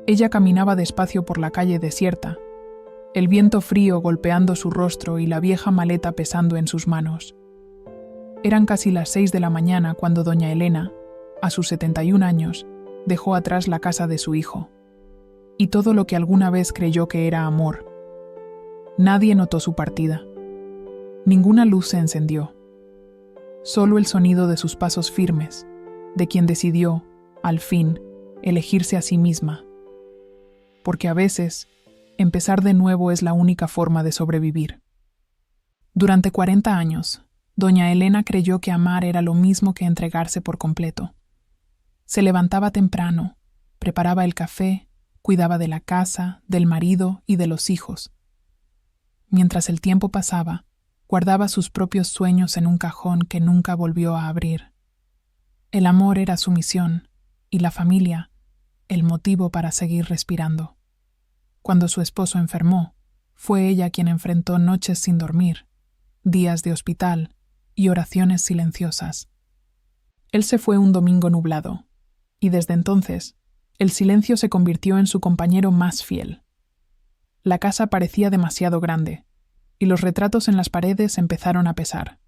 Ella caminaba despacio por la calle desierta, el viento frío golpeando su rostro y la vieja maleta pesando en sus manos. Eran casi las 6 de la mañana cuando doña Elena, a sus 71 años, dejó atrás la casa de su hijo. Y todo lo que alguna vez creyó que era amor. Nadie notó su partida. Ninguna luz se encendió. Solo el sonido de sus pasos firmes, de quien decidió, al fin, elegirse a sí misma. Porque a veces, empezar de nuevo es la única forma de sobrevivir. Durante 40 años, doña Elena creyó que amar era lo mismo que entregarse por completo. Se levantaba temprano, preparaba el café, cuidaba de la casa, del marido y de los hijos. Mientras el tiempo pasaba, guardaba sus propios sueños en un cajón que nunca volvió a abrir. El amor era su misión, y la familia, el motivo para seguir respirando. Cuando su esposo enfermó, fue ella quien enfrentó noches sin dormir, días de hospital y oraciones silenciosas. Él se fue un domingo nublado, y desde entonces, el silencio se convirtió en su compañero más fiel. La casa parecía demasiado grande, y los retratos en las paredes empezaron a pesar.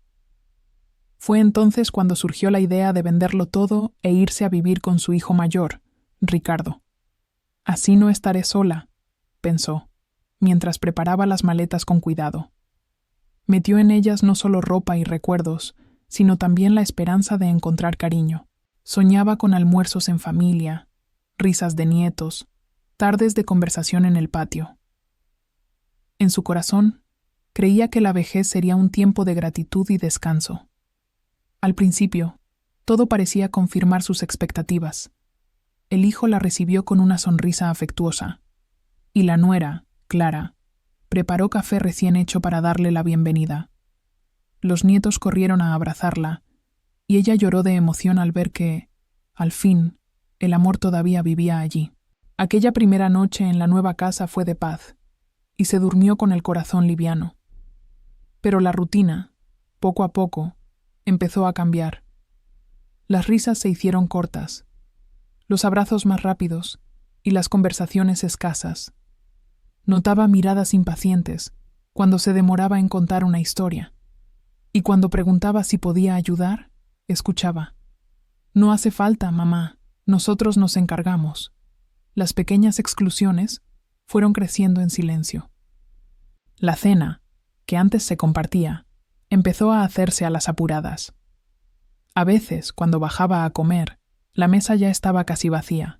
Fue entonces cuando surgió la idea de venderlo todo e irse a vivir con su hijo mayor, Ricardo. Así no estaré sola, pensó, mientras preparaba las maletas con cuidado. Metió en ellas no solo ropa y recuerdos, sino también la esperanza de encontrar cariño. Soñaba con almuerzos en familia, risas de nietos, tardes de conversación en el patio. En su corazón, creía que la vejez sería un tiempo de gratitud y descanso. Al principio, todo parecía confirmar sus expectativas. El hijo la recibió con una sonrisa afectuosa, y la nuera, Clara, preparó café recién hecho para darle la bienvenida. Los nietos corrieron a abrazarla, y ella lloró de emoción al ver que, al fin, el amor todavía vivía allí. Aquella primera noche en la nueva casa fue de paz, y se durmió con el corazón liviano. Pero la rutina, poco a poco, empezó a cambiar. Las risas se hicieron cortas, los abrazos más rápidos y las conversaciones escasas. Notaba miradas impacientes cuando se demoraba en contar una historia, y cuando preguntaba si podía ayudar, escuchaba. «No hace falta, mamá, nosotros nos encargamos». Las pequeñas exclusiones fueron creciendo en silencio. La cena, que antes se compartía, empezó a hacerse a las apuradas. A veces, cuando bajaba a comer, la mesa ya estaba casi vacía.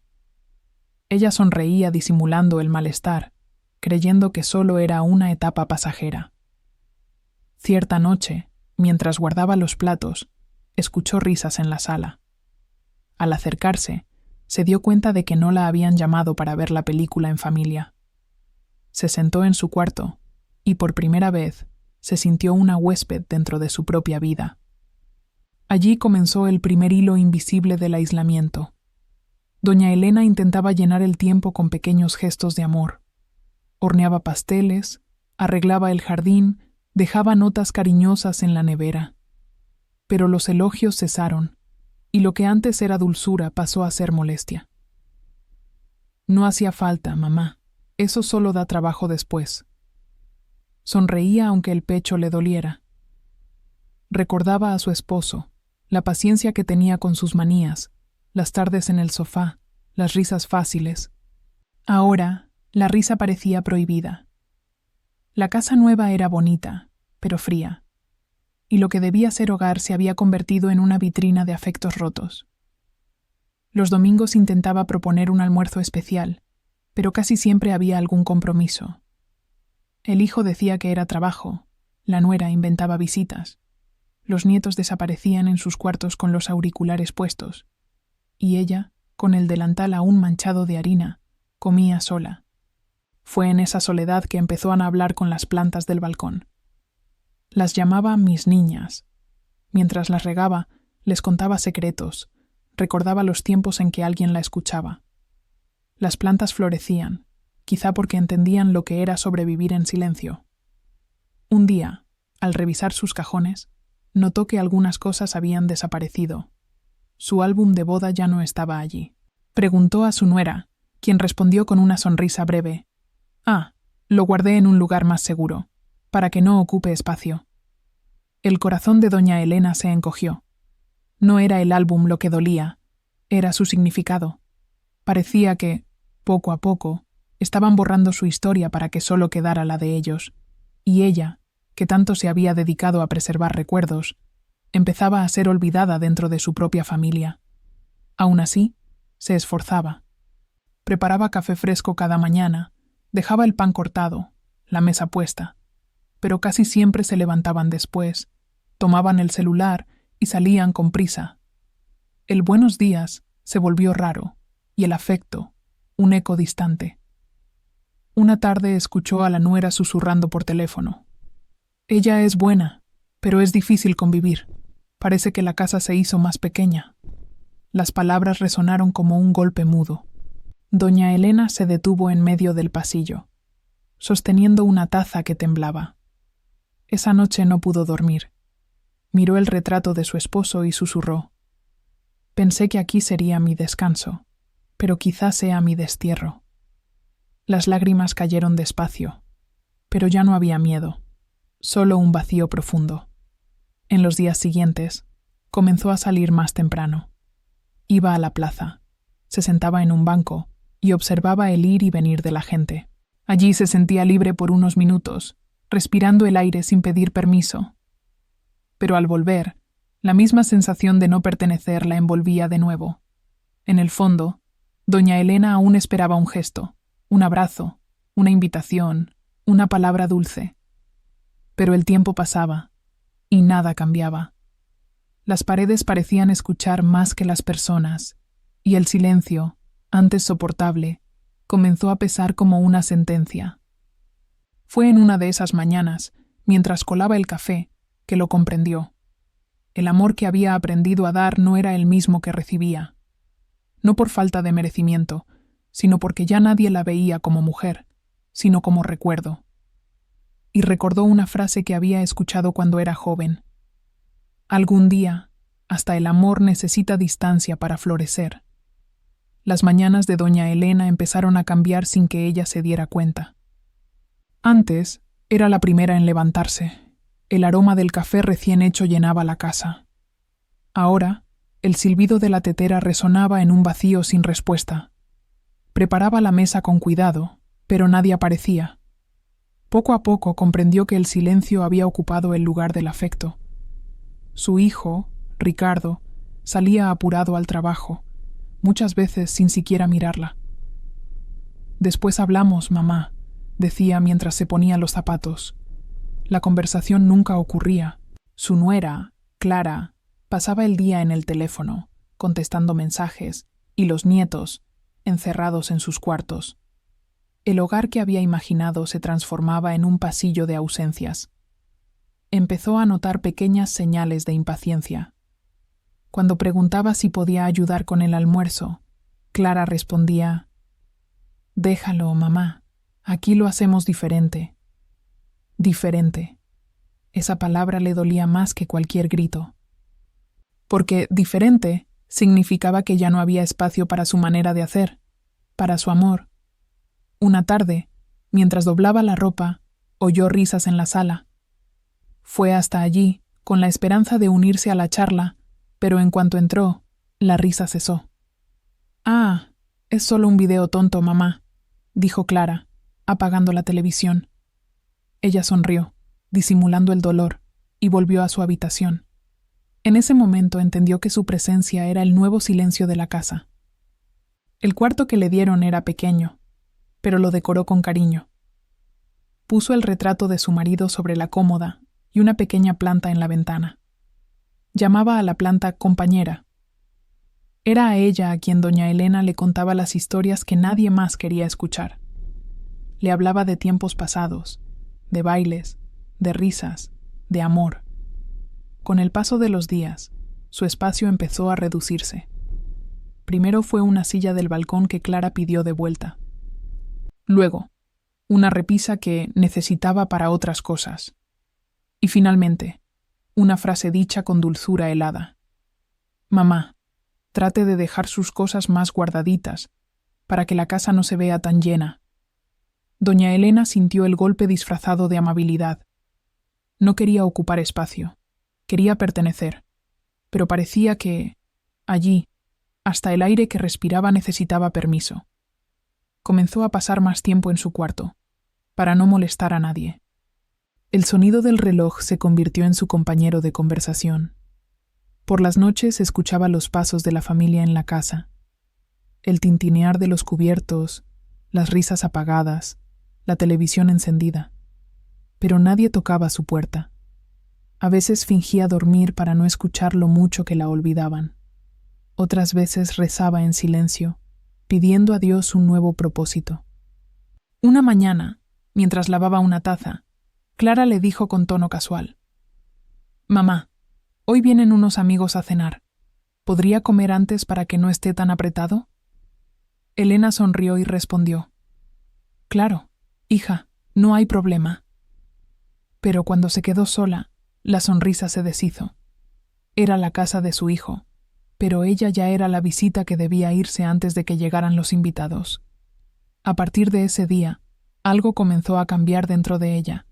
Ella sonreía disimulando el malestar, creyendo que solo era una etapa pasajera. Cierta noche, mientras guardaba los platos, escuchó risas en la sala. Al acercarse, se dio cuenta de que no la habían llamado para ver la película en familia. Se sentó en su cuarto y por primera vez se sintió una huésped dentro de su propia vida. Allí comenzó el primer hilo invisible del aislamiento. Doña Elena intentaba llenar el tiempo con pequeños gestos de amor. Horneaba pasteles, arreglaba el jardín, dejaba notas cariñosas en la nevera. Pero los elogios cesaron, y lo que antes era dulzura pasó a ser molestia. «No hacía falta, mamá. Eso solo da trabajo después». Sonreía aunque el pecho le doliera. Recordaba a su esposo, la paciencia que tenía con sus manías, las tardes en el sofá, las risas fáciles. Ahora, la risa parecía prohibida. La casa nueva era bonita, pero fría, y lo que debía ser hogar se había convertido en una vitrina de afectos rotos. Los domingos intentaba proponer un almuerzo especial, pero casi siempre había algún compromiso. El hijo decía que era trabajo, la nuera inventaba visitas, los nietos desaparecían en sus cuartos con los auriculares puestos, y ella, con el delantal aún manchado de harina, comía sola. Fue en esa soledad que empezó a hablar con las plantas del balcón. Las llamaba mis niñas. Mientras las regaba, les contaba secretos, recordaba los tiempos en que alguien la escuchaba. Las plantas florecían, quizá porque entendían lo que era sobrevivir en silencio. Un día, al revisar sus cajones, notó que algunas cosas habían desaparecido. Su álbum de boda ya no estaba allí. Preguntó a su nuera quien respondió con una sonrisa breve. Ah, lo guardé en un lugar más seguro, para que no ocupe espacio. El corazón de doña Elena se encogió. No era el álbum lo que dolía, era su significado. Parecía que, poco a poco, estaban borrando su historia para que solo quedara la de ellos, y ella, que tanto se había dedicado a preservar recuerdos, empezaba a ser olvidada dentro de su propia familia. Aún así, se esforzaba. Preparaba café fresco cada mañana, dejaba el pan cortado, la mesa puesta, pero casi siempre se levantaban después, tomaban el celular y salían con prisa. El buenos días se volvió raro, y el afecto, un eco distante. Una tarde escuchó a la nuera susurrando por teléfono. Ella es buena, pero es difícil convivir. Parece que la casa se hizo más pequeña. Las palabras resonaron como un golpe mudo. Doña Elena se detuvo en medio del pasillo, sosteniendo una taza que temblaba. Esa noche no pudo dormir. Miró el retrato de su esposo y susurró. Pensé que aquí sería mi descanso, pero quizá sea mi destierro. Las lágrimas cayeron despacio, pero ya no había miedo, solo un vacío profundo. En los días siguientes, comenzó a salir más temprano. Iba a la plaza, se sentaba en un banco y observaba el ir y venir de la gente. Allí se sentía libre por unos minutos, respirando el aire sin pedir permiso. Pero al volver, la misma sensación de no pertenecer la envolvía de nuevo. En el fondo, doña Elena aún esperaba un gesto, un abrazo, una invitación, una palabra dulce. Pero el tiempo pasaba, y nada cambiaba. Las paredes parecían escuchar más que las personas, y el silencio, antes soportable, comenzó a pesar como una sentencia. Fue en una de esas mañanas, mientras colaba el café, que lo comprendió. El amor que había aprendido a dar no era el mismo que recibía. No por falta de merecimiento, sino porque ya nadie la veía como mujer, sino como recuerdo. Y recordó una frase que había escuchado cuando era joven. Algún día, hasta el amor necesita distancia para florecer. Las mañanas de doña Elena empezaron a cambiar sin que ella se diera cuenta. Antes, era la primera en levantarse. El aroma del café recién hecho llenaba la casa. Ahora, el silbido de la tetera resonaba en un vacío sin respuesta. Preparaba la mesa con cuidado, pero nadie aparecía. Poco a poco comprendió que el silencio había ocupado el lugar del afecto. Su hijo, Ricardo, salía apurado al trabajo, muchas veces sin siquiera mirarla. «Después hablamos, mamá», decía mientras se ponía los zapatos. La conversación nunca ocurría. Su nuera, Clara, pasaba el día en el teléfono, contestando mensajes, y los nietos, encerrados en sus cuartos. El hogar que había imaginado se transformaba en un pasillo de ausencias. Empezó a notar pequeñas señales de impaciencia. Cuando preguntaba si podía ayudar con el almuerzo, Clara respondía: «Déjalo, mamá, aquí lo hacemos diferente». Diferente. Esa palabra le dolía más que cualquier grito. Porque diferente significaba que ya no había espacio para su manera de hacer, para su amor. Una tarde, mientras doblaba la ropa, oyó risas en la sala. Fue hasta allí, con la esperanza de unirse a la charla, pero en cuanto entró, la risa cesó. «Ah, es solo un video tonto, mamá», dijo Clara, apagando la televisión. Ella sonrió, disimulando el dolor, y volvió a su habitación. En ese momento entendió que su presencia era el nuevo silencio de la casa. El cuarto que le dieron era pequeño, pero lo decoró con cariño. Puso el retrato de su marido sobre la cómoda y una pequeña planta en la ventana. Llamaba a la planta compañera. Era a ella a quien doña Elena le contaba las historias que nadie más quería escuchar. Le hablaba de tiempos pasados, de bailes, de risas, de amor. Con el paso de los días, su espacio empezó a reducirse. Primero fue una silla del balcón que Clara pidió de vuelta. Luego, una repisa que necesitaba para otras cosas. Y finalmente, una frase dicha con dulzura helada. «Mamá, trate de dejar sus cosas más guardaditas. para que la casa no se vea tan llena. Doña Elena sintió el golpe disfrazado de amabilidad. No quería ocupar espacio, quería pertenecer, pero parecía que, allí, hasta el aire que respiraba necesitaba permiso. Comenzó a pasar más tiempo en su cuarto, para no molestar a nadie. El sonido del reloj se convirtió en su compañero de conversación. Por las noches escuchaba los pasos de la familia en la casa, el tintinear de los cubiertos, las risas apagadas, la televisión encendida. Pero nadie tocaba su puerta. A veces fingía dormir para no escuchar lo mucho que la olvidaban. Otras veces rezaba en silencio, pidiendo a Dios un nuevo propósito. Una mañana, mientras lavaba una taza, Clara le dijo con tono casual: «Mamá, hoy vienen unos amigos a cenar. ¿Podría comer antes para que no esté tan apretado?» Elena sonrió y respondió: «Claro, hija, no hay problema». Pero cuando se quedó sola, la sonrisa se deshizo. Era la casa de su hijo, pero ella ya era la visita que debía irse antes de que llegaran los invitados. A partir de ese día, algo comenzó a cambiar dentro de ella.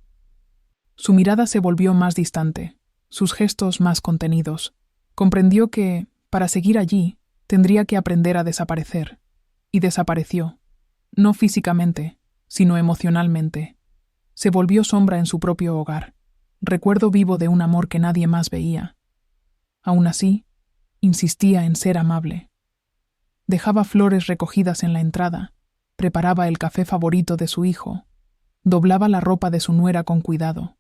Su mirada se volvió más distante, sus gestos más contenidos. Comprendió que, para seguir allí, tendría que aprender a desaparecer. Y desapareció, no físicamente, sino emocionalmente. Se volvió sombra en su propio hogar, recuerdo vivo de un amor que nadie más veía. Aún así, insistía en ser amable. Dejaba flores recogidas en la entrada, preparaba el café favorito de su hijo, doblaba la ropa de su nuera con cuidado.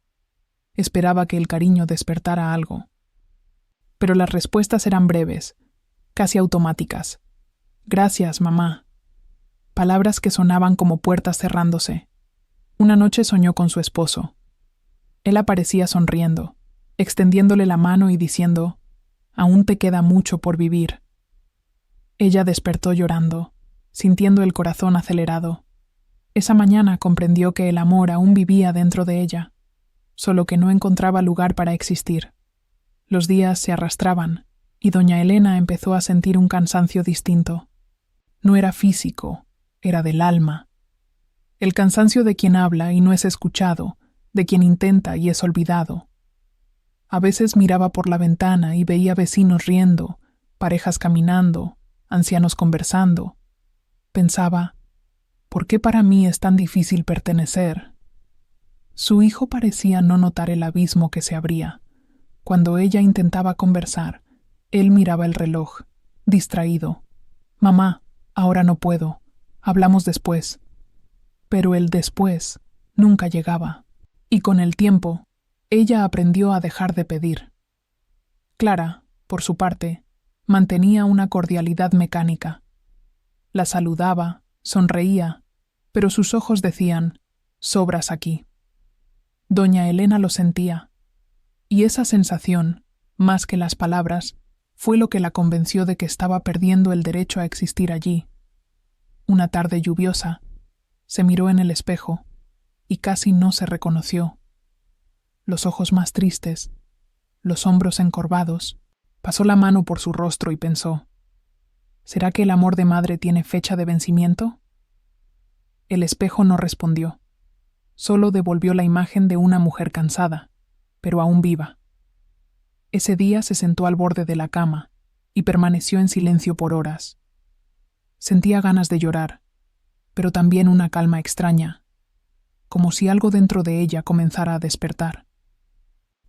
Esperaba que el cariño despertara algo. Pero las respuestas eran breves, casi automáticas. «Gracias, mamá». Palabras que sonaban como puertas cerrándose. Una noche soñó con su esposo. Él aparecía sonriendo, extendiéndole la mano y diciendo: «Aún te queda mucho por vivir». Ella despertó llorando, sintiendo el corazón acelerado. Esa mañana comprendió que el amor aún vivía dentro de ella, solo que no encontraba lugar para existir. Los días se arrastraban, y doña Elena empezó a sentir un cansancio distinto. No era físico, era del alma. El cansancio de quien habla y no es escuchado, de quien intenta y es olvidado. A veces miraba por la ventana y veía vecinos riendo, parejas caminando, ancianos conversando. Pensaba: ¿por qué para mí es tan difícil pertenecer? Su hijo parecía no notar el abismo que se abría. Cuando ella intentaba conversar, él miraba el reloj, distraído. «Mamá, ahora no puedo. Hablamos después». Pero el después nunca llegaba, y con el tiempo, ella aprendió a dejar de pedir. Clara, por su parte, mantenía una cordialidad mecánica. La saludaba, sonreía, pero sus ojos decían: «Sobras aquí». Doña Elena lo sentía, y esa sensación, más que las palabras, fue lo que la convenció de que estaba perdiendo el derecho a existir allí. Una tarde lluviosa, se miró en el espejo y casi no se reconoció. Los ojos más tristes, los hombros encorvados, pasó la mano por su rostro y pensó: ¿será que el amor de madre tiene fecha de vencimiento? El espejo no respondió, solo devolvió la imagen de una mujer cansada, pero aún viva. Ese día se sentó al borde de la cama y permaneció en silencio por horas. Sentía ganas de llorar, pero también una calma extraña, como si algo dentro de ella comenzara a despertar.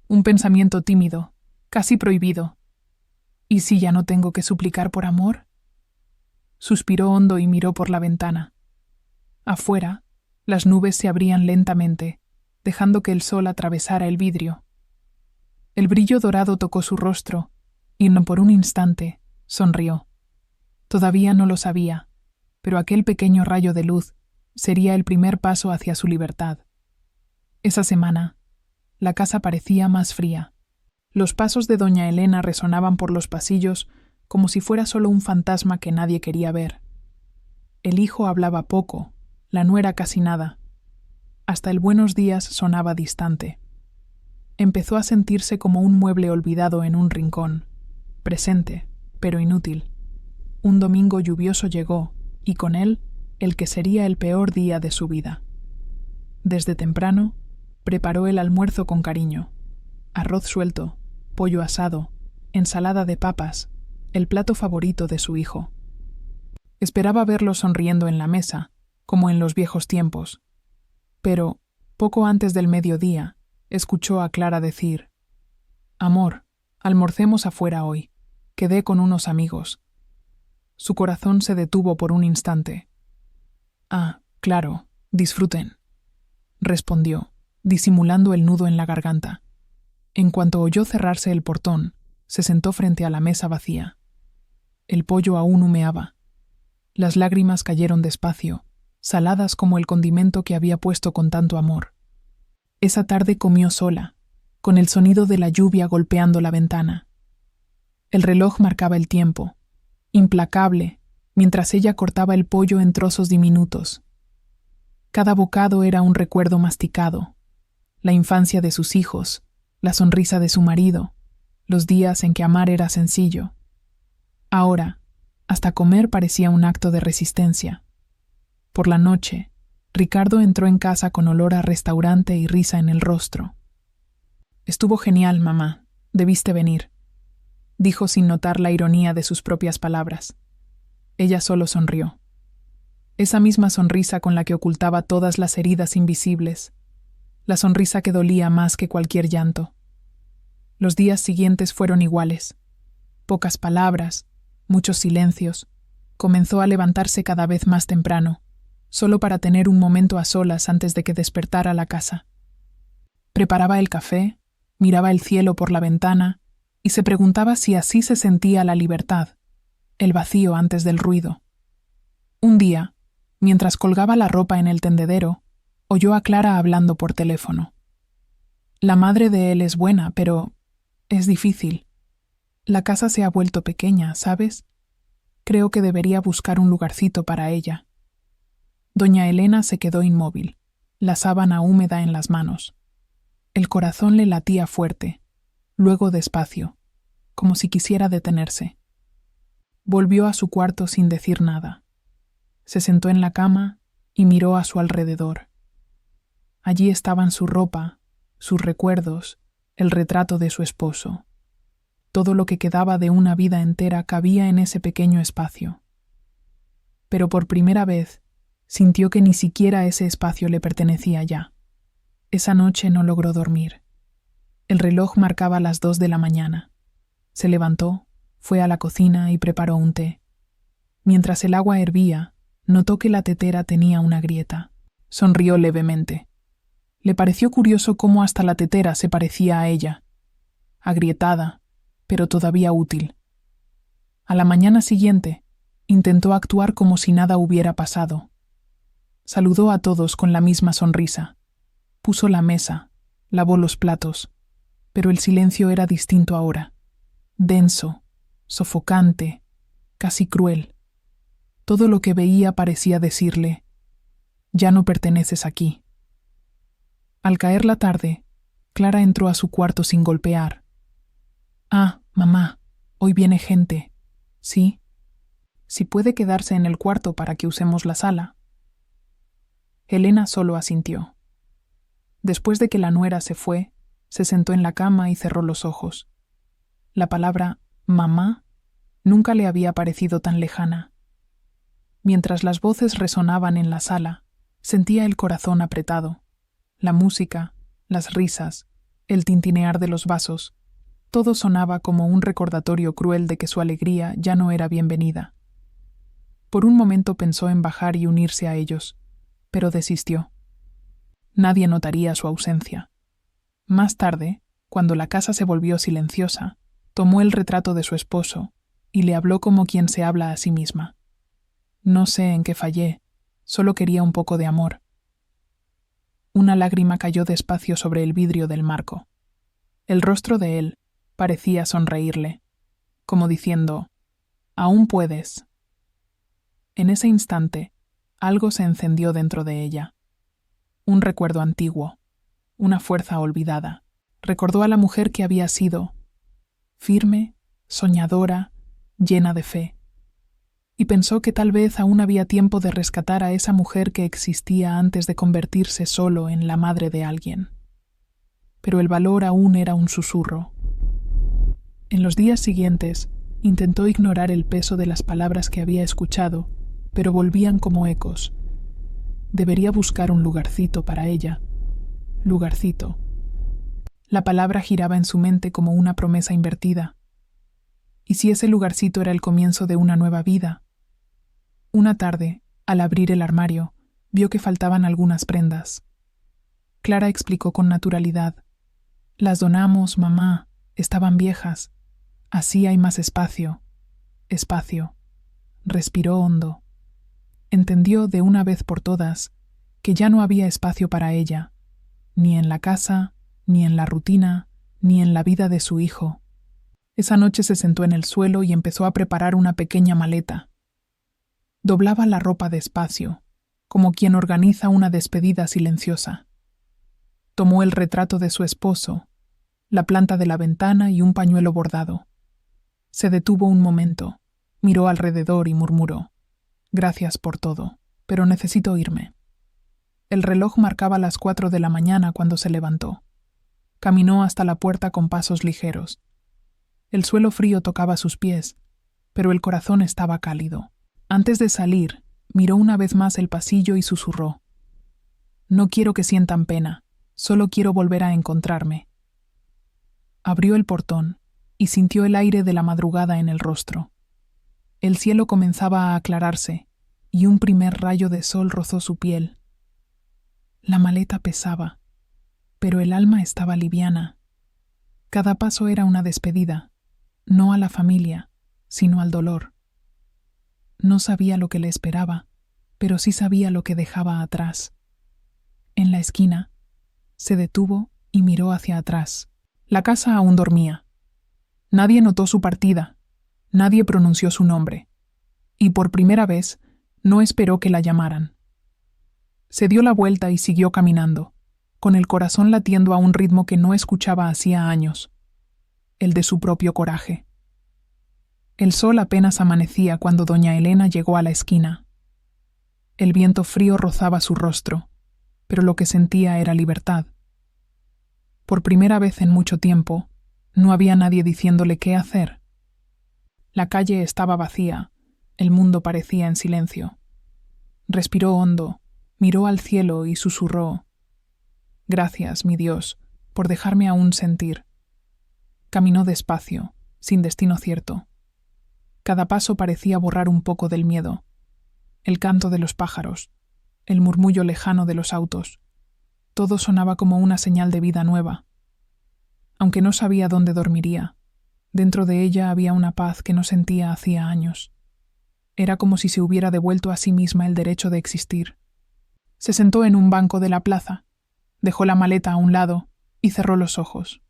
Un pensamiento tímido, casi prohibido. ¿Y si ya no tengo que suplicar por amor? Suspiró hondo y miró por la ventana. Afuera, las nubes se abrían lentamente, dejando que el sol atravesara el vidrio. El brillo dorado tocó su rostro, y no por un instante sonrió. Todavía no lo sabía, pero aquel pequeño rayo de luz sería el primer paso hacia su libertad. Esa semana, la casa parecía más fría. Los pasos de doña Elena resonaban por los pasillos como si fuera solo un fantasma que nadie quería ver. El hijo hablaba poco, la nuera casi nada. Hasta el buenos días sonaba distante. Empezó a sentirse como un mueble olvidado en un rincón, presente, pero inútil. Un domingo lluvioso llegó y con él el que sería el peor día de su vida. Desde temprano, preparó el almuerzo con cariño: arroz suelto, pollo asado, ensalada de papas, el plato favorito de su hijo. Esperaba verlo sonriendo en la mesa, como en los viejos tiempos. Pero, poco antes del mediodía, escuchó a Clara decir: «Amor, almorcemos afuera hoy. Quedé con unos amigos». Su corazón se detuvo por un instante. «Ah, claro, disfruten», respondió, disimulando el nudo en la garganta. En cuanto oyó cerrarse el portón, se sentó frente a la mesa vacía. El pollo aún humeaba. Las lágrimas cayeron despacio, saladas como el condimento que había puesto con tanto amor. Esa tarde comió sola, con el sonido de la lluvia golpeando la ventana. El reloj marcaba el tiempo, implacable, mientras ella cortaba el pollo en trozos diminutos. Cada bocado era un recuerdo masticado: la infancia de sus hijos, la sonrisa de su marido, los días en que amar era sencillo. Ahora, hasta comer parecía un acto de resistencia. Por la noche, Ricardo entró en casa con olor a restaurante y risa en el rostro. «Estuvo genial, mamá. Debiste venir», dijo sin notar la ironía de sus propias palabras. Ella solo sonrió. Esa misma sonrisa con la que ocultaba todas las heridas invisibles, la sonrisa que dolía más que cualquier llanto. Los días siguientes fueron iguales. Pocas palabras, muchos silencios. Comenzó a levantarse cada vez más temprano, solo para tener un momento a solas antes de que despertara la casa. Preparaba el café, miraba el cielo por la ventana y se preguntaba si así se sentía la libertad, el vacío antes del ruido. Un día, mientras colgaba la ropa en el tendedero, oyó a Clara hablando por teléfono. «La madre de él es buena, pero es difícil. La casa se ha vuelto pequeña, ¿sabes? Creo que debería buscar un lugarcito para ella». Doña Elena se quedó inmóvil, la sábana húmeda en las manos. El corazón le latía fuerte, luego despacio, como si quisiera detenerse. Volvió a su cuarto sin decir nada. Se sentó en la cama y miró a su alrededor. Allí estaban su ropa, sus recuerdos, el retrato de su esposo. Todo lo que quedaba de una vida entera cabía en ese pequeño espacio. Pero por primera vez sintió que ni siquiera ese espacio le pertenecía ya. Esa noche no logró dormir. El reloj marcaba las 2 de la mañana. Se levantó, fue a la cocina y preparó un té. Mientras el agua hervía, notó que la tetera tenía una grieta. Sonrió levemente. Le pareció curioso cómo hasta la tetera se parecía a ella. Agrietada, pero todavía útil. A la mañana siguiente, intentó actuar como si nada hubiera pasado. Saludó a todos con la misma sonrisa. Puso la mesa, lavó los platos, pero el silencio era distinto ahora. Denso, sofocante, casi cruel. Todo lo que veía parecía decirle: «Ya no perteneces aquí». Al caer la tarde, Clara entró a su cuarto sin golpear. «Ah, mamá, hoy viene gente». «¿Sí? Si puede quedarse en el cuarto para que usemos la sala». Elena solo asintió. Después de que la nuera se fue, se sentó en la cama y cerró los ojos. La palabra «mamá» nunca le había parecido tan lejana. Mientras las voces resonaban en la sala, sentía el corazón apretado. La música, las risas, el tintinear de los vasos, todo sonaba como un recordatorio cruel de que su alegría ya no era bienvenida. Por un momento pensó en bajar y unirse a ellos, pero desistió. Nadie notaría su ausencia. Más tarde, cuando la casa se volvió silenciosa, tomó el retrato de su esposo y le habló como quien se habla a sí misma. «No sé en qué fallé, solo quería un poco de amor». Una lágrima cayó despacio sobre el vidrio del marco. El rostro de él parecía sonreírle, como diciendo: «Aún puedes». En ese instante, algo se encendió dentro de ella. Un recuerdo antiguo, una fuerza olvidada. Recordó a la mujer que había sido, firme, soñadora, llena de fe. y pensó que tal vez aún había tiempo de rescatar a esa mujer que existía antes de convertirse solo en la madre de alguien. Pero el valor aún era un susurro. En los días siguientes, intentó ignorar el peso de las palabras que había escuchado, pero volvían como ecos. Debería buscar un lugarcito para ella. Lugarcito. La palabra giraba en su mente como una promesa invertida. ¿Y si ese lugarcito era el comienzo de una nueva vida? Una tarde, al abrir el armario, vio que faltaban algunas prendas. Clara explicó con naturalidad. Las donamos, mamá. Estaban viejas. Así hay más espacio. Espacio. Respiró hondo. Entendió de una vez por todas que ya no había espacio para ella, ni en la casa, ni en la rutina, ni en la vida de su hijo. Esa noche se sentó en el suelo y empezó a preparar una pequeña maleta. Doblaba la ropa despacio, como quien organiza una despedida silenciosa. Tomó el retrato de su esposo, la planta de la ventana y un pañuelo bordado. Se detuvo un momento, miró alrededor y murmuró: «Gracias por todo, pero necesito irme». El reloj marcaba las 4 de la mañana cuando se levantó. Caminó hasta la puerta con pasos ligeros. El suelo frío tocaba sus pies, pero el corazón estaba cálido. Antes de salir, miró una vez más el pasillo y susurró: «No quiero que sientan pena, solo quiero volver a encontrarme». Abrió el portón y sintió el aire de la madrugada en el rostro. El cielo comenzaba a aclararse y un primer rayo de sol rozó su piel. La maleta pesaba, pero el alma estaba liviana. Cada paso era una despedida, no a la familia, sino al dolor. No sabía lo que le esperaba, pero sí sabía lo que dejaba atrás. En la esquina, se detuvo y miró hacia atrás. La casa aún dormía. Nadie notó su partida, nadie pronunció su nombre, y por primera vez no esperó que la llamaran. Se dio la vuelta y siguió caminando, con el corazón latiendo a un ritmo que no escuchaba hacía años, el de su propio coraje. El sol apenas amanecía cuando doña Elena llegó a la esquina. El viento frío rozaba su rostro, pero lo que sentía era libertad. Por primera vez en mucho tiempo, no había nadie diciéndole qué hacer. La calle estaba vacía, el mundo parecía en silencio. Respiró hondo, miró al cielo y susurró: «Gracias, mi Dios, por dejarme aún sentir». Caminó despacio, sin destino cierto. Cada paso parecía borrar un poco del miedo. El canto de los pájaros, el murmullo lejano de los autos. Todo sonaba como una señal de vida nueva. Aunque no sabía dónde dormiría, dentro de ella había una paz que no sentía hacía años. Era como si se hubiera devuelto a sí misma el derecho de existir. Se sentó en un banco de la plaza, dejó la maleta a un lado y cerró los ojos.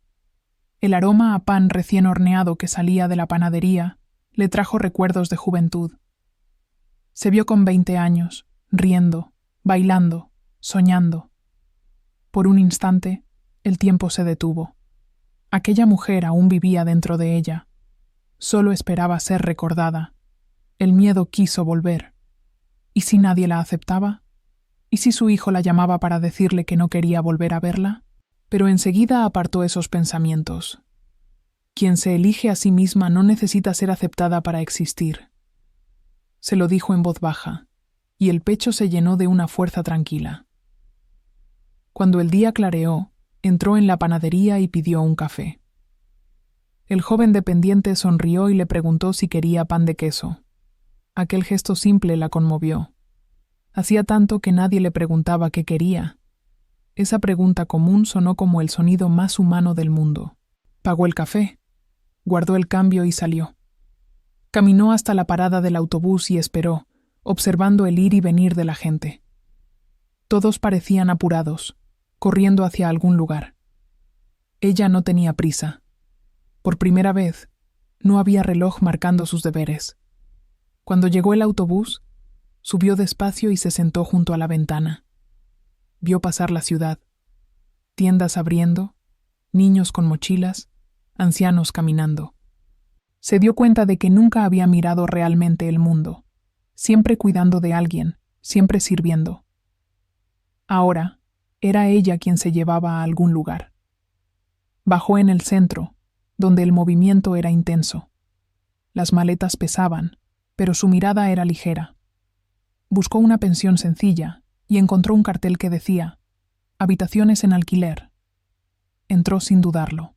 El aroma a pan recién horneado que salía de la panadería le trajo recuerdos de juventud. Se vio con 20 años, riendo, bailando, soñando. Por un instante, el tiempo se detuvo. Aquella mujer aún vivía dentro de ella. Solo esperaba ser recordada. El miedo quiso volver. ¿Y si nadie la aceptaba? ¿Y si su hijo la llamaba para decirle que no quería volver a verla? Pero enseguida apartó esos pensamientos. Quien se elige a sí misma no necesita ser aceptada para existir. Se lo dijo en voz baja, y el pecho se llenó de una fuerza tranquila. Cuando el día clareó, entró en la panadería y pidió un café. El joven dependiente sonrió y le preguntó si quería pan de queso. Aquel gesto simple la conmovió. Hacía tanto que nadie le preguntaba qué quería. Esa pregunta común sonó como el sonido más humano del mundo. Pagó el café, guardó el cambio y salió. Caminó hasta la parada del autobús y esperó, observando el ir y venir de la gente. Todos parecían apurados, corriendo hacia algún lugar. Ella no tenía prisa. Por primera vez, no había reloj marcando sus deberes. Cuando llegó el autobús, subió despacio y se sentó junto a la ventana. Vio pasar la ciudad, tiendas abriendo, niños con mochilas, ancianos caminando. Se dio cuenta de que nunca había mirado realmente el mundo. siempre cuidando de alguien, siempre sirviendo. Ahora, era ella quien se llevaba a algún lugar. Bajó en el centro, donde el movimiento era intenso. Las maletas pesaban, pero su mirada era ligera. Buscó una pensión sencilla y encontró un cartel que decía: habitaciones en alquiler. Entró sin dudarlo.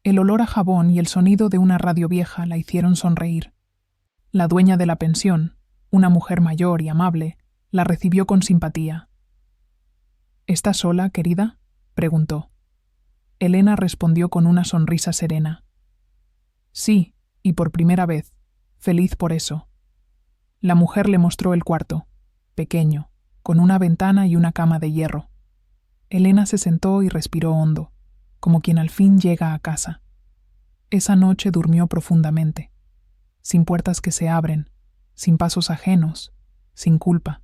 El olor a jabón y el sonido de una radio vieja la hicieron sonreír. La dueña de la pensión, una mujer mayor y amable, la recibió con simpatía. ¿Estás sola, querida?, preguntó. Elena respondió con una sonrisa serena. Sí, y por primera vez, feliz por eso. La mujer le mostró el cuarto, pequeño, con una ventana y una cama de hierro. Elena se sentó y respiró hondo, como quien al fin llega a casa. Esa noche durmió profundamente, sin puertas que se abren, sin pasos ajenos, sin culpa.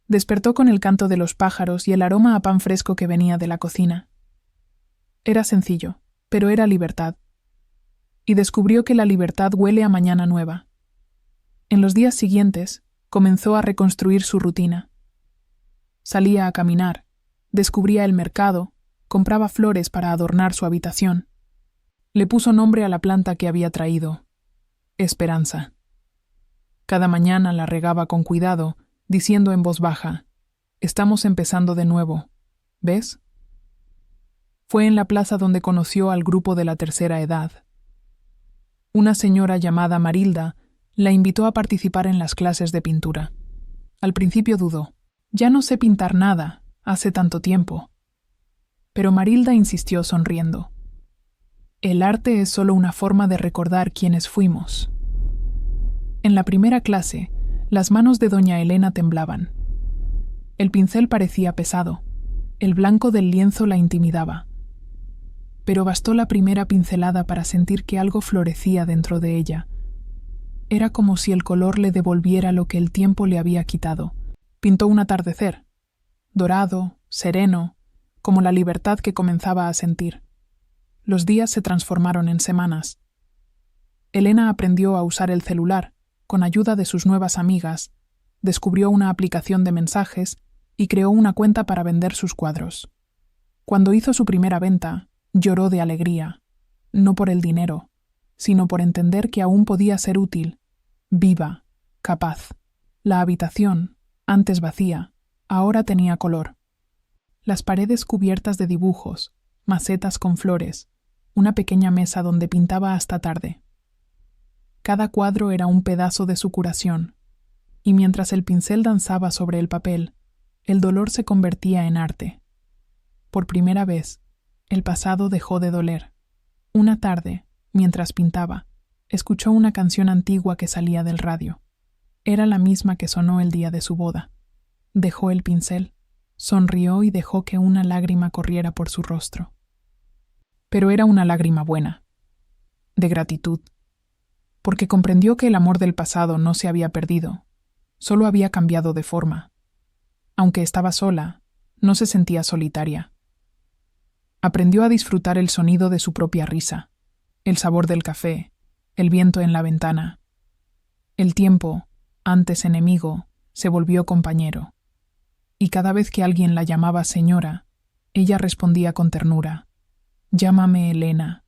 Despertó con el canto de los pájaros y el aroma a pan fresco que venía de la cocina. Era sencillo, pero era libertad. Y descubrió que la libertad huele a mañana nueva. En los días siguientes, comenzó a reconstruir su rutina. Salía a caminar, descubría el mercado, compraba flores para adornar su habitación. Le puso nombre a la planta que había traído: Esperanza. Cada mañana la regaba con cuidado, diciendo en voz baja: estamos empezando de nuevo, ¿ves? Fue en la plaza donde conoció al grupo de la tercera edad. Una señora llamada Marilda la invitó a participar en las clases de pintura. Al principio dudó. Ya no sé pintar nada, hace tanto tiempo. Pero Marilda insistió sonriendo. El arte es solo una forma de recordar quiénes fuimos. En la primera clase, las manos de doña Elena temblaban. El pincel parecía pesado. El blanco del lienzo la intimidaba. Pero bastó la primera pincelada para sentir que algo florecía dentro de ella. Era como si el color le devolviera lo que el tiempo le había quitado. Pintó un atardecer, dorado, sereno, como la libertad que comenzaba a sentir. Los días se transformaron en semanas. Elena aprendió a usar el celular, con ayuda de sus nuevas amigas, descubrió una aplicación de mensajes y creó una cuenta para vender sus cuadros. Cuando hizo su primera venta, lloró de alegría, no por el dinero, sino por entender que aún podía ser útil, viva, capaz. La habitación, antes vacía, ahora tenía color. Las paredes cubiertas de dibujos, macetas con flores, una pequeña mesa donde pintaba hasta tarde. Cada cuadro era un pedazo de su curación, y mientras el pincel danzaba sobre el papel, el dolor se convertía en arte. Por primera vez, el pasado dejó de doler. Una tarde, mientras pintaba, escuchó una canción antigua que salía del radio. Era la misma que sonó el día de su boda. Dejó el pincel, sonrió y dejó que una lágrima corriera por su rostro. Pero era una lágrima buena, de gratitud, porque comprendió que el amor del pasado no se había perdido, solo había cambiado de forma. Aunque estaba sola, no se sentía solitaria. Aprendió a disfrutar el sonido de su propia risa, el sabor del café, el viento en la ventana. El tiempo, antes enemigo, se volvió compañero. Y cada vez que alguien la llamaba señora, ella respondía con ternura: «Llámame Elena.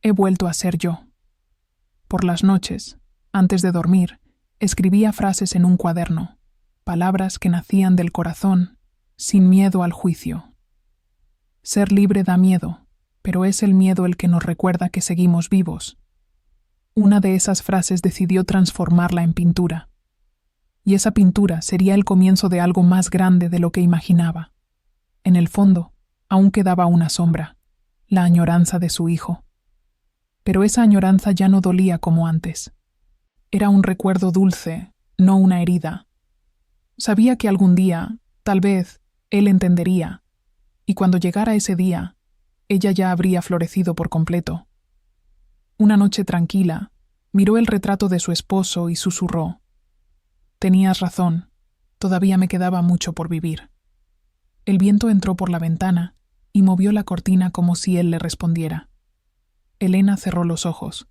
He vuelto a ser yo». Por las noches, antes de dormir, escribía frases en un cuaderno, palabras que nacían del corazón, sin miedo al juicio. Ser libre da miedo, pero es el miedo el que nos recuerda que seguimos vivos. Una de esas frases decidió transformarla en pintura. Y esa pintura sería el comienzo de algo más grande de lo que imaginaba. En el fondo, aún quedaba una sombra, la añoranza de su hijo. Pero esa añoranza ya no dolía como antes. Era un recuerdo dulce, no una herida. Sabía que algún día, tal vez, él entendería, y cuando llegara ese día, ella ya habría florecido por completo. Una noche tranquila, miró el retrato de su esposo y susurró: «Tenías razón, todavía me quedaba mucho por vivir». El viento entró por la ventana y movió la cortina como si él le respondiera. Elena cerró los ojos,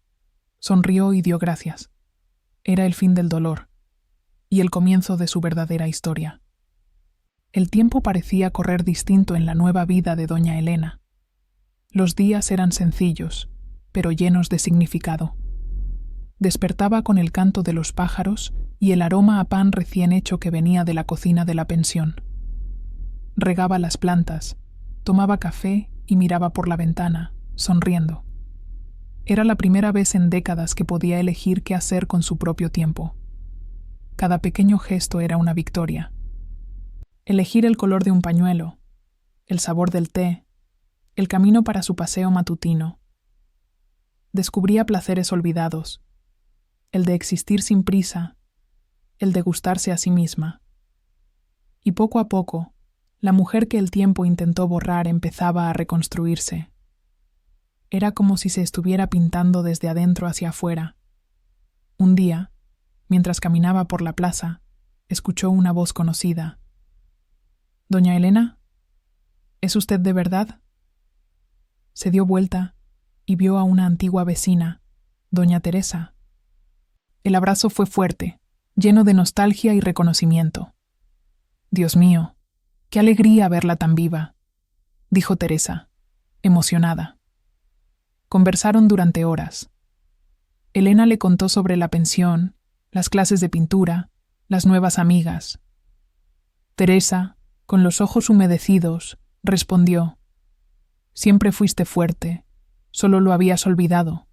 sonrió y dio gracias. Era el fin del dolor. y el comienzo de su verdadera historia. El tiempo parecía correr distinto en la nueva vida de doña Elena. Los días eran sencillos, pero llenos de significado. Despertaba con el canto de los pájaros y el aroma a pan recién hecho que venía de la cocina de la pensión. Regaba las plantas, tomaba café y miraba por la ventana, sonriendo. Era la primera vez en décadas que podía elegir qué hacer con su propio tiempo. Cada pequeño gesto era una victoria. Elegir el color de un pañuelo, el sabor del té, el camino para su paseo matutino. Descubría placeres olvidados, el de existir sin prisa, el de gustarse a sí misma. Y poco a poco, la mujer que el tiempo intentó borrar empezaba a reconstruirse. Era como si se estuviera pintando desde adentro hacia afuera. Un día, mientras caminaba por la plaza, escuchó una voz conocida. «¿Doña Elena? ¿Es usted de verdad?» Se dio vuelta y vio a una antigua vecina, doña Teresa. El abrazo fue fuerte, lleno de nostalgia y reconocimiento. «Dios mío, qué alegría verla tan viva», dijo Teresa, emocionada. Conversaron durante horas. Elena le contó sobre la pensión, las clases de pintura, las nuevas amigas. Teresa, con los ojos humedecidos, respondió: «Siempre fuiste fuerte, solo lo habías olvidado».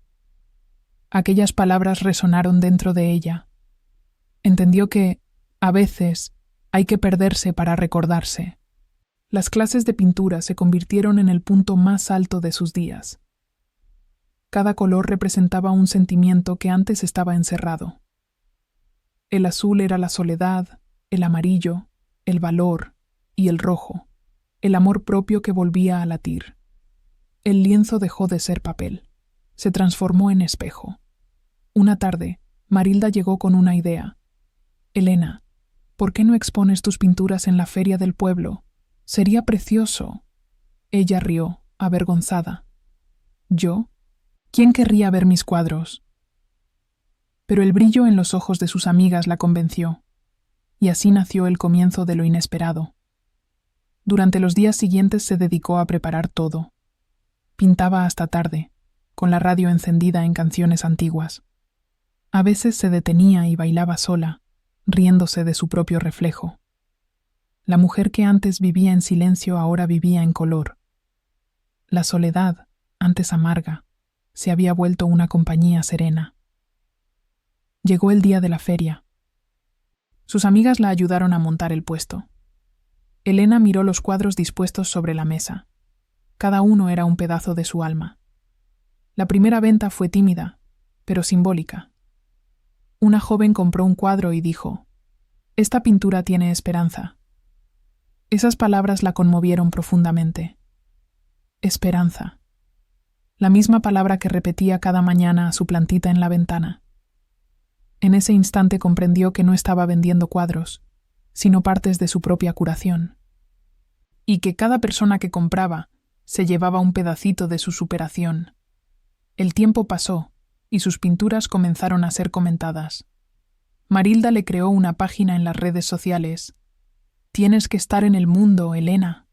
Aquellas palabras resonaron dentro de ella. Entendió que, a veces, hay que perderse para recordarse. Las clases de pintura se convirtieron en el punto más alto de sus días. Cada color representaba un sentimiento que antes estaba encerrado. El azul era la soledad, el amarillo, el valor, y el rojo, el amor propio que volvía a latir. El lienzo dejó de ser papel, se transformó en espejo. Una tarde, Marilda llegó con una idea. «Elena, ¿por qué no expones tus pinturas en la feria del pueblo? Sería precioso». Ella rió, avergonzada. «¿Yo? ¿Quién querría ver mis cuadros?». Pero el brillo en los ojos de sus amigas la convenció, y así nació el comienzo de lo inesperado. Durante los días siguientes se dedicó a preparar todo. Pintaba hasta tarde, con la radio encendida en canciones antiguas. A veces se detenía y bailaba sola, riéndose de su propio reflejo. La mujer que antes vivía en silencio ahora vivía en color. La soledad, antes amarga, se había vuelto una compañía serena. Llegó el día de la feria. Sus amigas la ayudaron a montar el puesto. Elena miró los cuadros dispuestos sobre la mesa. Cada uno era un pedazo de su alma. La primera venta fue tímida, pero simbólica. Una joven compró un cuadro y dijo: «Esta pintura tiene esperanza». Esas palabras la conmovieron profundamente. Esperanza. La misma palabra que repetía cada mañana a su plantita en la ventana. En ese instante comprendió que no estaba vendiendo cuadros, sino partes de su propia curación. Y que cada persona que compraba se llevaba un pedacito de su superación. El tiempo pasó y sus pinturas comenzaron a ser comentadas. Marilda le creó una página en las redes sociales. «Tienes que estar en el mundo, Elena».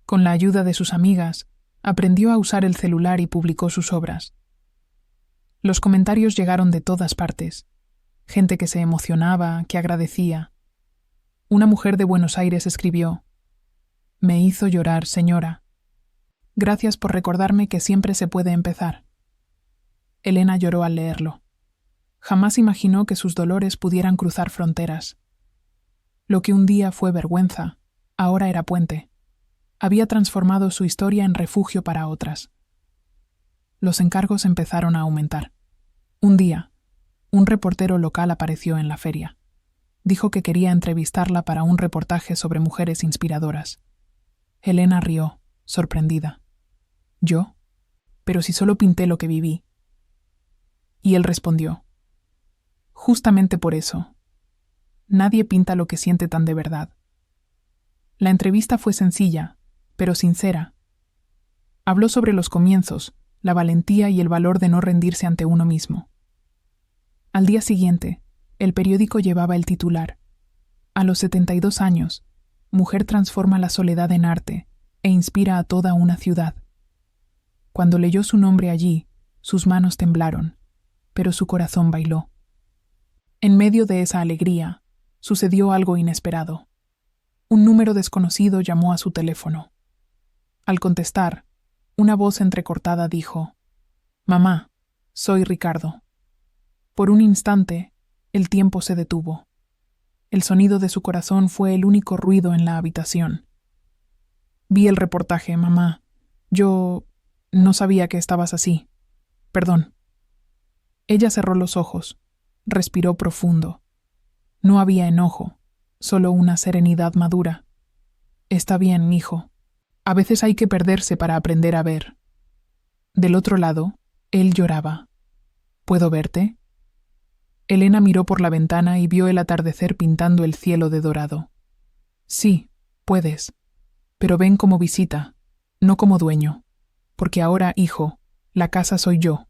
Con la ayuda de sus amigas, aprendió a usar el celular y publicó sus obras. Los comentarios llegaron de todas partes. Gente que se emocionaba, que agradecía. Una mujer de Buenos Aires escribió: «Me hizo llorar, señora. Gracias por recordarme que siempre se puede empezar». Elena lloró al leerlo. Jamás imaginó que sus dolores pudieran cruzar fronteras. Lo que un día fue vergüenza, ahora era puente. Había transformado su historia en refugio para otras. Los encargos empezaron a aumentar. Un día, un reportero local apareció en la feria. Dijo que quería entrevistarla para un reportaje sobre mujeres inspiradoras. Elena rió, sorprendida. «¿Yo? Pero si solo pinté lo que viví». Y él respondió: «Justamente por eso. Nadie pinta lo que siente tan de verdad». La entrevista fue sencilla, pero sincera. Habló sobre los comienzos, la valentía y el valor de no rendirse ante uno mismo. Al día siguiente, El periódico llevaba el titular: a los 72 años, mujer transforma la soledad en arte e inspira a toda una ciudad. Cuando leyó su nombre allí, sus manos temblaron, pero su corazón bailó. En medio de esa alegría, sucedió algo inesperado. Un número desconocido llamó a su teléfono. Al contestar, una voz entrecortada dijo: «Mamá, soy Ricardo». Por un instante, el tiempo se detuvo. El sonido de su corazón fue el único ruido en la habitación. «Vi el reportaje, mamá. Yo no sabía que estabas así. Perdón». Ella cerró los ojos, respiró profundo. No había enojo, solo una serenidad madura. «Está bien, hijo. A veces hay que perderse para aprender a ver». Del otro lado, él lloraba. «¿Puedo verte?». Elena miró por la ventana y vio el atardecer pintando el cielo de dorado. «Sí, puedes. Pero ven como visita, no como dueño. Porque ahora, hijo, la casa soy yo».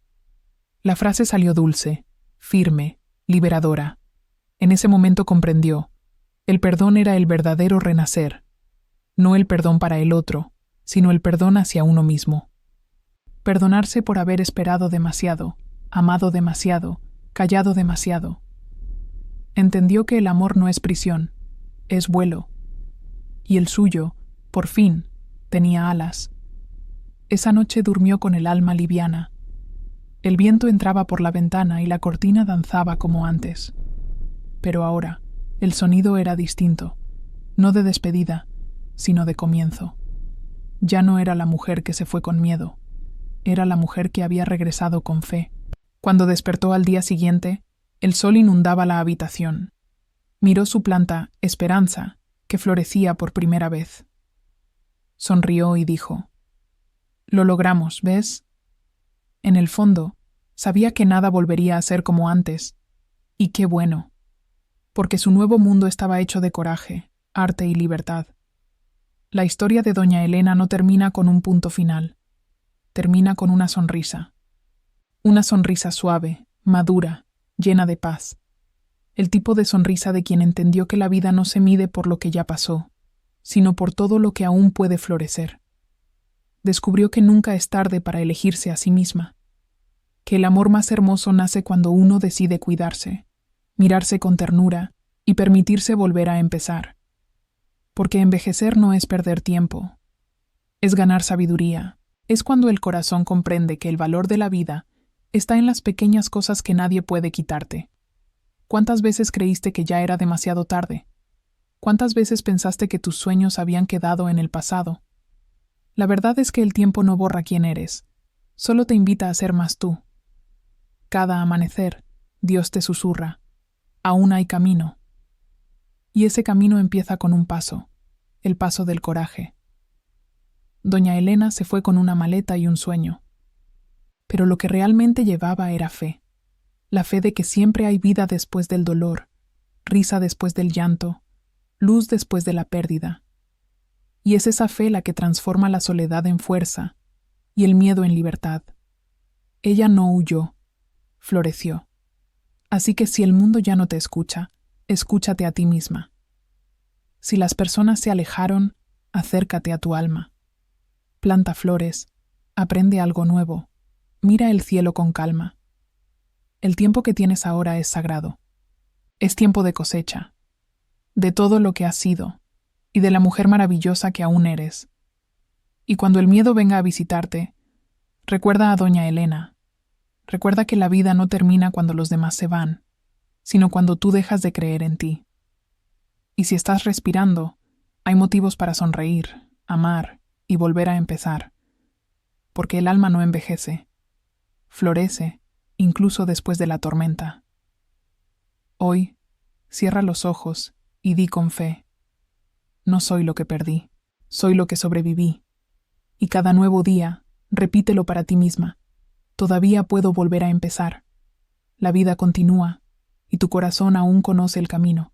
La frase salió dulce, firme, liberadora. En ese momento comprendió: el perdón era el verdadero renacer. No el perdón para el otro, sino el perdón hacia uno mismo. Perdonarse por haber esperado demasiado, amado demasiado, callado demasiado. Entendió que el amor no es prisión, es vuelo. Y el suyo, por fin, tenía alas. Esa noche durmió con el alma liviana. El viento entraba por la ventana y la cortina danzaba como antes. Pero ahora, el sonido era distinto, no de despedida, sino de comienzo. Ya no era la mujer que se fue con miedo, era la mujer que había regresado con fe. Cuando despertó al día siguiente, el sol inundaba la habitación. Miró su planta, Esperanza, que florecía por primera vez. Sonrió y dijo: «Lo logramos, ¿ves?». En el fondo, sabía que nada volvería a ser como antes. Y qué bueno, porque su nuevo mundo estaba hecho de coraje, arte y libertad. La historia de doña Elena no termina con un punto final. Termina con una sonrisa. Una sonrisa suave, madura, llena de paz. El tipo de sonrisa de quien entendió que la vida no se mide por lo que ya pasó, sino por todo lo que aún puede florecer. Descubrió que nunca es tarde para elegirse a sí misma, que el amor más hermoso nace cuando uno decide cuidarse, mirarse con ternura y permitirse volver a empezar. Porque envejecer no es perder tiempo, es ganar sabiduría, es cuando el corazón comprende que el valor de la vida está en las pequeñas cosas que nadie puede quitarte. ¿Cuántas veces creíste que ya era demasiado tarde? ¿Cuántas veces pensaste que tus sueños habían quedado en el pasado? La verdad es que el tiempo no borra quién eres, solo te invita a ser más tú. Cada amanecer, Dios te susurra: aún hay camino. Y ese camino empieza con un paso, el paso del coraje. Doña Elena se fue con una maleta y un sueño. Pero lo que realmente llevaba era fe. La fe de que siempre hay vida después del dolor, risa después del llanto, luz después de la pérdida. Y es esa fe la que transforma la soledad en fuerza y el miedo en libertad. Ella no huyó, floreció. Así que si el mundo ya no te escucha, escúchate a ti misma. Si las personas se alejaron, acércate a tu alma. Planta flores, aprende algo nuevo, mira el cielo con calma. El tiempo que tienes ahora es sagrado. Es tiempo de cosecha, de todo lo que has sido y de la mujer maravillosa que aún eres. Y cuando el miedo venga a visitarte, recuerda a doña Elena. Recuerda que la vida no termina cuando los demás se van, sino cuando tú dejas de creer en ti. Y si estás respirando, hay motivos para sonreír, amar y volver a empezar. Porque el alma no envejece, florece incluso después de la tormenta. Hoy, cierra los ojos y di con fe: no soy lo que perdí, soy lo que sobreviví. Y cada nuevo día, repítelo para ti misma: todavía puedo volver a empezar. La vida continúa y tu corazón aún conoce el camino.